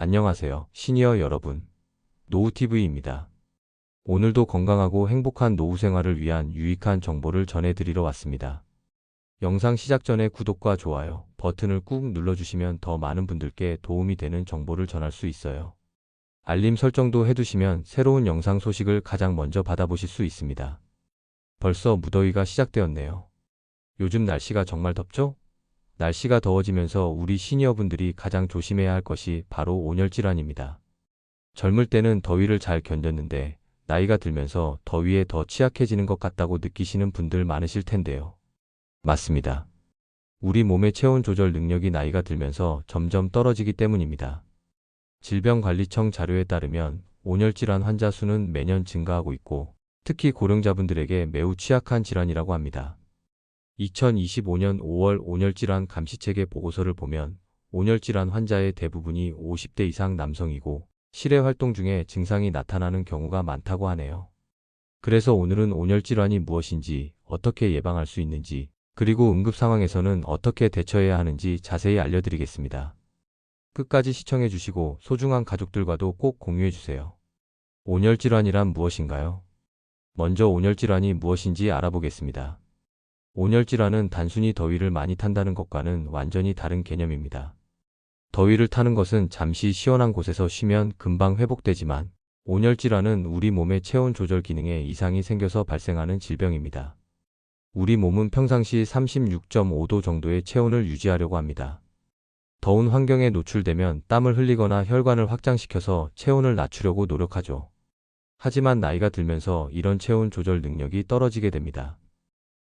안녕하세요, 시니어 여러분. 노후TV입니다. 오늘도 건강하고 행복한 노후 생활을 위한 유익한 정보를 전해드리러 왔습니다. 영상 시작 전에 구독과 좋아요 버튼을 꾹 눌러주시면 더 많은 분들께 도움이 되는 정보를 전할 수 있어요. 알림 설정도 해두시면 새로운 영상 소식을 가장 먼저 받아보실 수 있습니다. 벌써 무더위가 시작되었네요. 요즘 날씨가 정말 덥죠? 날씨가 더워지면서 우리 시니어분들이 가장 조심해야 할 것이 바로 온열질환입니다. 젊을 때는 더위를 잘 견뎠는데 나이가 들면서 더위에 더 취약해지는 것 같다고 느끼시는 분들 많으실 텐데요. 맞습니다. 우리 몸의 체온 조절 능력이 나이가 들면서 점점 떨어지기 때문입니다. 질병관리청 자료에 따르면 온열질환 환자 수는 매년 증가하고 있고 특히 고령자분들에게 매우 취약한 질환이라고 합니다. 2025년 5월 온열질환 감시체계 보고서를 보면 온열질환 환자의 대부분이 50대 이상 남성이고 실외 활동 중에 증상이 나타나는 경우가 많다고 하네요. 그래서 오늘은 온열질환이 무엇인지, 어떻게 예방할 수 있는지, 그리고 응급 상황에서는 어떻게 대처해야 하는지 자세히 알려드리겠습니다. 끝까지 시청해주시고 소중한 가족들과도 꼭 공유해주세요. 온열질환이란 무엇인가요? 먼저 온열질환이 무엇인지 알아보겠습니다. 온열질환은 단순히 더위를 많이 탄다는 것과는 완전히 다른 개념입니다. 더위를 타는 것은 잠시 시원한 곳에서 쉬면 금방 회복되지만 온열질환은 우리 몸의 체온 조절 기능에 이상이 생겨서 발생하는 질병입니다. 우리 몸은 평상시 36.5도 정도의 체온을 유지하려고 합니다. 더운 환경에 노출되면 땀을 흘리거나 혈관을 확장시켜서 체온을 낮추려고 노력하죠. 하지만 나이가 들면서 이런 체온 조절 능력이 떨어지게 됩니다.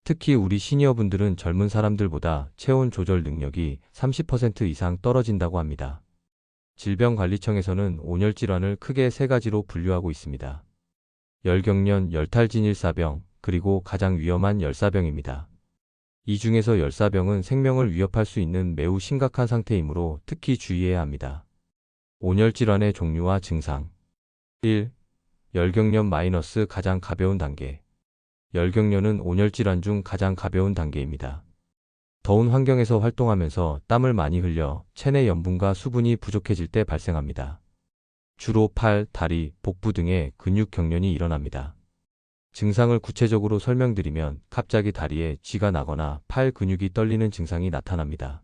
특히 우리 시니어분들은 젊은 사람들보다 체온 조절 능력이 30% 이상 떨어진다고 합니다. 질병관리청에서는 온열질환을 크게 세 가지로 분류하고 있습니다. 열경련, 열탈진 일사병, 그리고 가장 위험한 열사병입니다. 이 중에서 열사병은 생명을 위협할 수 있는 매우 심각한 상태이므로 특히 주의해야 합니다. 온열질환의 종류와 증상 1. 열경련 마이너스 가장 가벼운 단계. 열경련은 온열질환 중 가장 가벼운 단계입니다. 더운 환경에서 활동하면서 땀을 많이 흘려 체내 염분과 수분이 부족해질 때 발생합니다. 주로 팔, 다리, 복부 등의 근육 경련이 일어납니다. 증상을 구체적으로 설명드리면 갑자기 다리에 쥐가 나거나 팔 근육이 떨리는 증상이 나타납니다.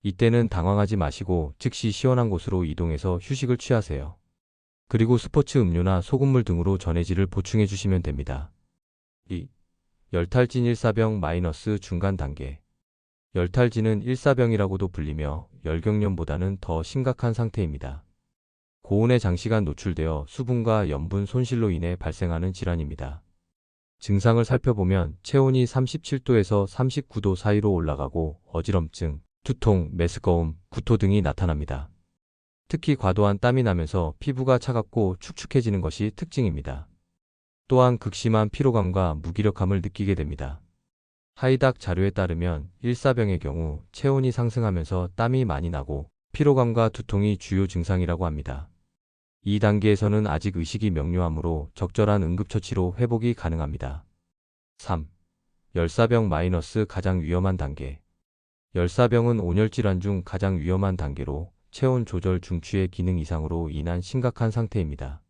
이때는 당황하지 마시고 즉시 시원한 곳으로 이동해서 휴식을 취하세요. 그리고 스포츠 음료나 소금물 등으로 전해질을 보충해 주시면 됩니다. 2. 열탈진 일사병 마이너스 중간 단계. 열탈진은 일사병이라고도 불리며 열경련보다는 더 심각한 상태입니다. 고온에 장시간 노출되어 수분과 염분 손실로 인해 발생하는 질환입니다. 증상을 살펴보면 체온이 37도에서 39도 사이로 올라가고 어지럼증, 두통, 메스꺼움, 구토 등이 나타납니다. 특히 과도한 땀이 나면서 피부가 차갑고 축축해지는 것이 특징입니다. 또한 극심한 피로감과 무기력함을 느끼게 됩니다. 하이닥 자료에 따르면 일사병의 경우 체온이 상승하면서 땀이 많이 나고 피로감과 두통이 주요 증상이라고 합니다. 이 단계에서는 아직 의식이 명료하므로 적절한 응급처치로 회복이 가능합니다. 3. 열사병 마이너스 가장 위험한 단계. 열사병은 온열질환 중 가장 위험한 단계로 체온 조절 중추의 기능 이상으로 인한 심각한 상태입니다.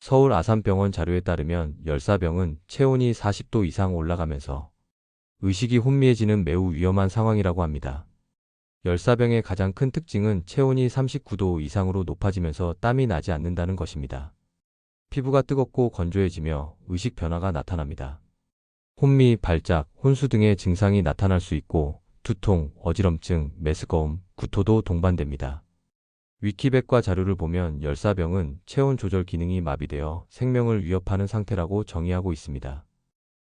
서울 아산병원 자료에 따르면 열사병은 체온이 40도 이상 올라가면서 의식이 혼미해지는 매우 위험한 상황이라고 합니다. 열사병의 가장 큰 특징은 체온이 39도 이상으로 높아지면서 땀이 나지 않는다는 것입니다. 피부가 뜨겁고 건조해지며 의식 변화가 나타납니다. 혼미, 발작, 혼수 등의 증상이 나타날 수 있고 두통, 어지럼증, 메스꺼움, 구토도 동반됩니다. 위키백과 자료를 보면 열사병은 체온 조절 기능이 마비되어 생명을 위협하는 상태라고 정의하고 있습니다.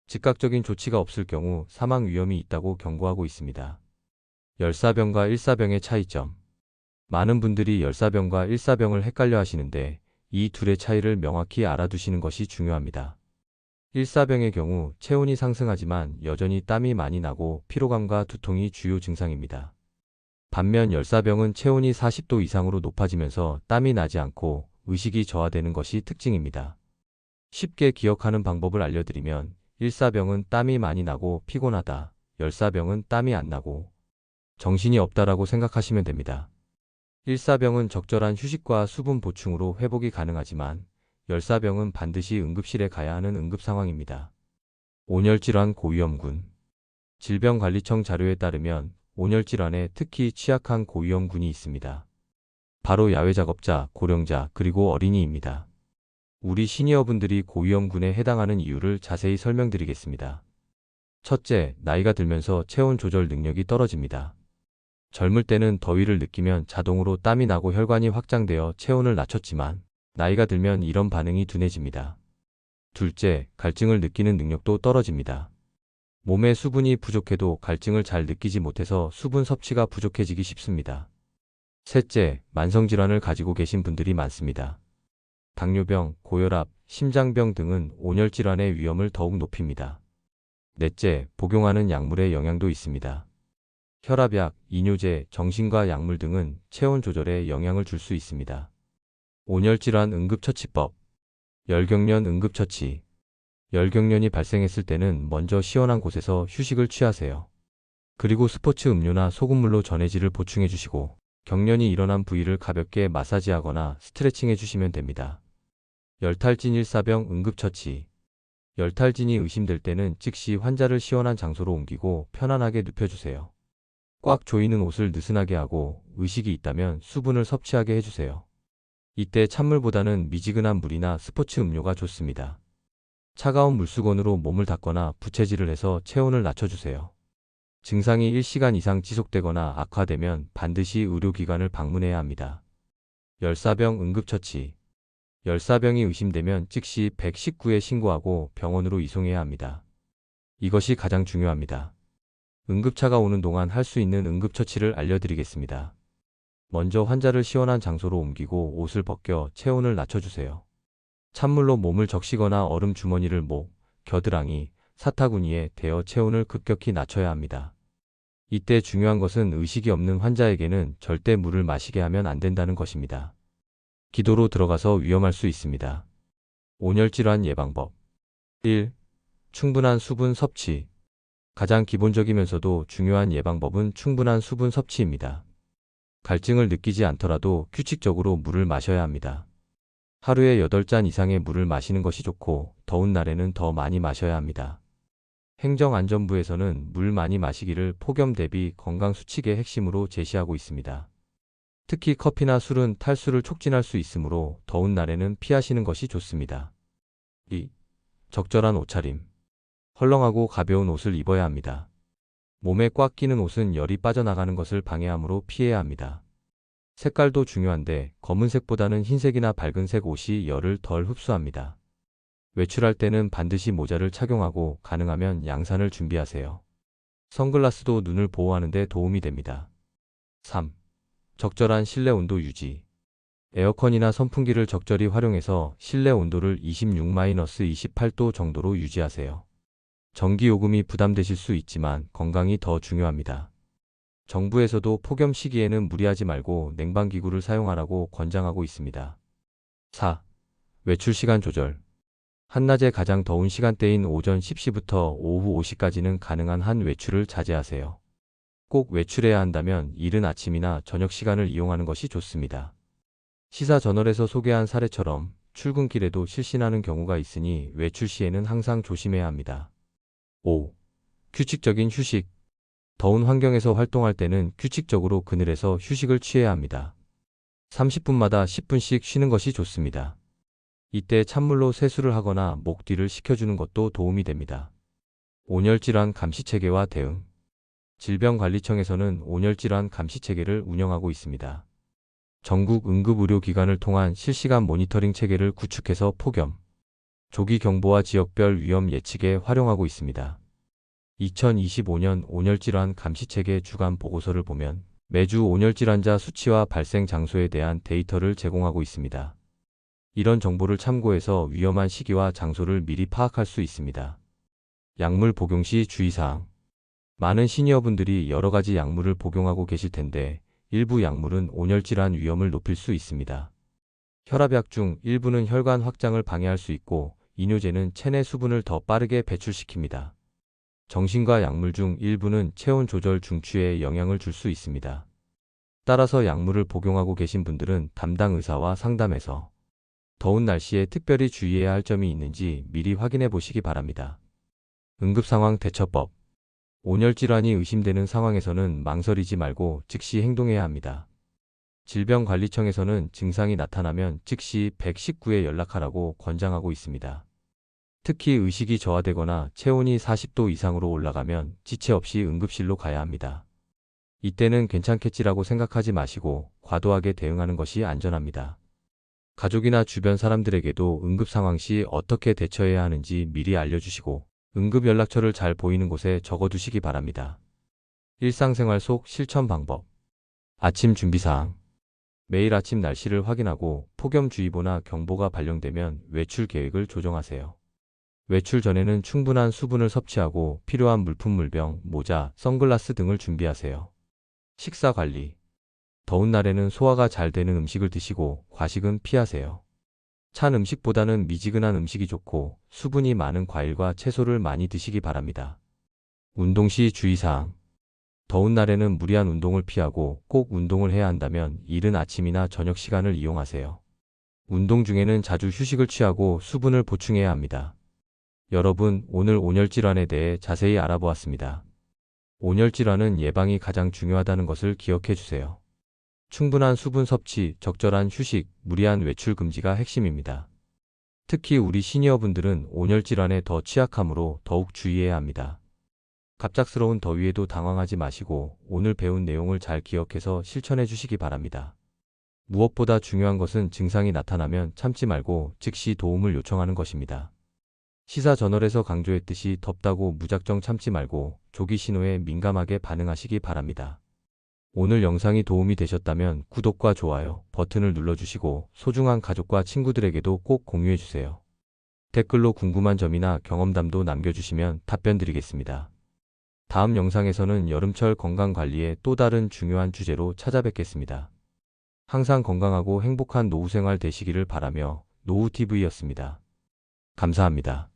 즉각적인 조치가 없을 경우 사망 위험이 있다고 경고하고 있습니다. 열사병과 일사병의 차이점. 많은 분들이 열사병과 일사병을 헷갈려 하시는데 이 둘의 차이를 명확히 알아두시는 것이 중요합니다. 일사병의 경우 체온이 상승하지만 여전히 땀이 많이 나고 피로감과 두통이 주요 증상입니다. 반면 열사병은 체온이 40도 이상으로 높아지면서 땀이 나지 않고 의식이 저하되는 것이 특징입니다. 쉽게 기억하는 방법을 알려드리면 일사병은 땀이 많이 나고 피곤하다, 열사병은 땀이 안 나고 정신이 없다라고 생각하시면 됩니다. 일사병은 적절한 휴식과 수분 보충으로 회복이 가능하지만 열사병은 반드시 응급실에 가야 하는 응급 상황입니다. 온열질환 고위험군. 질병관리청 자료에 따르면 온열질환에 특히 취약한 고위험군이 있습니다. 바로 야외작업자, 고령자, 그리고 어린이입니다. 우리 시니어분들이 고위험군에 해당하는 이유를 자세히 설명드리겠습니다. 첫째, 나이가 들면서 체온 조절 능력이 떨어집니다. 젊을 때는 더위를 느끼면 자동으로 땀이 나고 혈관이 확장되어 체온을 낮췄지만 나이가 들면 이런 반응이 둔해집니다. 둘째, 갈증을 느끼는 능력도 떨어집니다. 몸에 수분이 부족해도 갈증을 잘 느끼지 못해서 수분 섭취가 부족해지기 쉽습니다. 셋째, 만성질환을 가지고 계신 분들이 많습니다. 당뇨병, 고혈압, 심장병 등은 온열질환의 위험을 더욱 높입니다. 넷째, 복용하는 약물의 영향도 있습니다. 혈압약, 이뇨제, 정신과 약물 등은 체온 조절에 영향을 줄 수 있습니다. 온열질환 응급처치법. 열경련 응급처치. 열경련이 발생했을 때는 먼저 시원한 곳에서 휴식을 취하세요. 그리고 스포츠 음료나 소금물로 전해질을 보충해 주시고 경련이 일어난 부위를 가볍게 마사지하거나 스트레칭해 주시면 됩니다. 열탈진 일사병 응급처치. 열탈진이 의심될 때는 즉시 환자를 시원한 장소로 옮기고 편안하게 눕혀주세요. 꽉 조이는 옷을 느슨하게 하고 의식이 있다면 수분을 섭취하게 해주세요. 이때 찬물보다는 미지근한 물이나 스포츠 음료가 좋습니다. 차가운 물수건으로 몸을 닦거나 부채질을 해서 체온을 낮춰주세요. 증상이 1시간 이상 지속되거나 악화되면 반드시 의료기관을 방문해야 합니다. 열사병 응급처치. 열사병이 의심되면 즉시 119에 신고하고 병원으로 이송해야 합니다. 이것이 가장 중요합니다. 응급차가 오는 동안 할 수 있는 응급처치를 알려드리겠습니다. 먼저 환자를 시원한 장소로 옮기고 옷을 벗겨 체온을 낮춰주세요. 찬물로 몸을 적시거나 얼음 주머니를 목, 겨드랑이, 사타구니에 대어 체온을 급격히 낮춰야 합니다. 이때 중요한 것은 의식이 없는 환자에게는 절대 물을 마시게 하면 안 된다는 것입니다. 기도로 들어가서 위험할 수 있습니다. 온열질환 예방법. 1. 충분한 수분 섭취. 가장 기본적이면서도 중요한 예방법은 충분한 수분 섭취입니다. 갈증을 느끼지 않더라도 규칙적으로 물을 마셔야 합니다. 하루에 8잔 이상의 물을 마시는 것이 좋고 더운 날에는 더 많이 마셔야 합니다. 행정안전부에서는 물 많이 마시기를 폭염 대비 건강수칙의 핵심으로 제시하고 있습니다. 특히 커피나 술은 탈수를 촉진할 수 있으므로 더운 날에는 피하시는 것이 좋습니다. 2. 적절한 옷차림. 헐렁하고 가벼운 옷을 입어야 합니다. 몸에 꽉 끼는 옷은 열이 빠져나가는 것을 방해하므로 피해야 합니다. 색깔도 중요한데 검은색보다는 흰색이나 밝은색 옷이 열을 덜 흡수합니다. 외출할 때는 반드시 모자를 착용하고 가능하면 양산을 준비하세요. 선글라스도 눈을 보호하는 데 도움이 됩니다. 3. 적절한 실내 온도 유지. 에어컨이나 선풍기를 적절히 활용해서 실내 온도를 26-28도 정도로 유지하세요. 전기요금이 부담되실 수 있지만 건강이 더 중요합니다. 정부에서도 폭염 시기에는 무리하지 말고 냉방기구를 사용하라고 권장하고 있습니다. 4. 외출 시간 조절. 한낮에 가장 더운 시간대인 오전 10시부터 오후 5시까지는 가능한 한 외출을 자제하세요. 꼭 외출해야 한다면 이른 아침이나 저녁 시간을 이용하는 것이 좋습니다. 시사저널에서 소개한 사례처럼 출근길에도 실신하는 경우가 있으니 외출 시에는 항상 조심해야 합니다. 5. 규칙적인 휴식. 더운 환경에서 활동할 때는 규칙적으로 그늘에서 휴식을 취해야 합니다. 30분마다 10분씩 쉬는 것이 좋습니다. 이때 찬물로 세수를 하거나 목 뒤를 식혀주는 것도 도움이 됩니다. 온열질환 감시체계와 대응. 질병관리청에서는 온열질환 감시체계를 운영하고 있습니다. 전국 응급의료기관을 통한 실시간 모니터링 체계를 구축해서 폭염, 조기 경보와 지역별 위험 예측에 활용하고 있습니다. 2025년 온열질환 감시체계 주간 보고서를 보면 매주 온열질환자 수치와 발생 장소에 대한 데이터를 제공하고 있습니다. 이런 정보를 참고해서 위험한 시기와 장소를 미리 파악할 수 있습니다. 약물 복용 시 주의사항. 많은 시니어분들이 여러 가지 약물을 복용하고 계실 텐데 일부 약물은 온열질환 위험을 높일 수 있습니다. 혈압약 중 일부는 혈관 확장을 방해할 수 있고 이뇨제는 체내 수분을 더 빠르게 배출시킵니다. 정신과 약물 중 일부는 체온 조절 중추에 영향을 줄 수 있습니다. 따라서 약물을 복용하고 계신 분들은 담당 의사와 상담해서 더운 날씨에 특별히 주의해야 할 점이 있는지 미리 확인해 보시기 바랍니다. 응급상황 대처법. 온열질환이 의심되는 상황에서는 망설이지 말고 즉시 행동해야 합니다. 질병관리청에서는 증상이 나타나면 즉시 119에 연락하라고 권장하고 있습니다. 특히 의식이 저하되거나 체온이 40도 이상으로 올라가면 지체 없이 응급실로 가야 합니다. 이때는 괜찮겠지라고 생각하지 마시고 과도하게 대응하는 것이 안전합니다. 가족이나 주변 사람들에게도 응급 상황 시 어떻게 대처해야 하는지 미리 알려주시고 응급 연락처를 잘 보이는 곳에 적어두시기 바랍니다. 일상생활 속 실천 방법. 아침 준비사항. 매일 아침 날씨를 확인하고 폭염주의보나 경보가 발령되면 외출 계획을 조정하세요. 외출 전에는 충분한 수분을 섭취하고 필요한 물품 물병, 모자, 선글라스 등을 준비하세요. 식사 관리. 더운 날에는 소화가 잘 되는 음식을 드시고 과식은 피하세요. 찬 음식보다는 미지근한 음식이 좋고 수분이 많은 과일과 채소를 많이 드시기 바랍니다. 운동 시 주의사항. 더운 날에는 무리한 운동을 피하고 꼭 운동을 해야 한다면 이른 아침이나 저녁 시간을 이용하세요. 운동 중에는 자주 휴식을 취하고 수분을 보충해야 합니다. 여러분, 오늘 온열질환에 대해 자세히 알아보았습니다. 온열질환은 예방이 가장 중요하다는 것을 기억해 주세요. 충분한 수분 섭취, 적절한 휴식, 무리한 외출 금지가 핵심입니다. 특히 우리 시니어분들은 온열질환에 더 취약하므로 더욱 주의해야 합니다. 갑작스러운 더위에도 당황하지 마시고 오늘 배운 내용을 잘 기억해서 실천해 주시기 바랍니다. 무엇보다 중요한 것은 증상이 나타나면 참지 말고 즉시 도움을 요청하는 것입니다. 시사저널에서 강조했듯이 덥다고 무작정 참지 말고 조기 신호에 민감하게 반응하시기 바랍니다. 오늘 영상이 도움이 되셨다면 구독과 좋아요 버튼을 눌러주시고 소중한 가족과 친구들에게도 꼭 공유해주세요. 댓글로 궁금한 점이나 경험담도 남겨주시면 답변 드리겠습니다. 다음 영상에서는 여름철 건강관리의 또 다른 중요한 주제로 찾아뵙겠습니다. 항상 건강하고 행복한 노후생활 되시기를 바라며 노후TV였습니다. 감사합니다.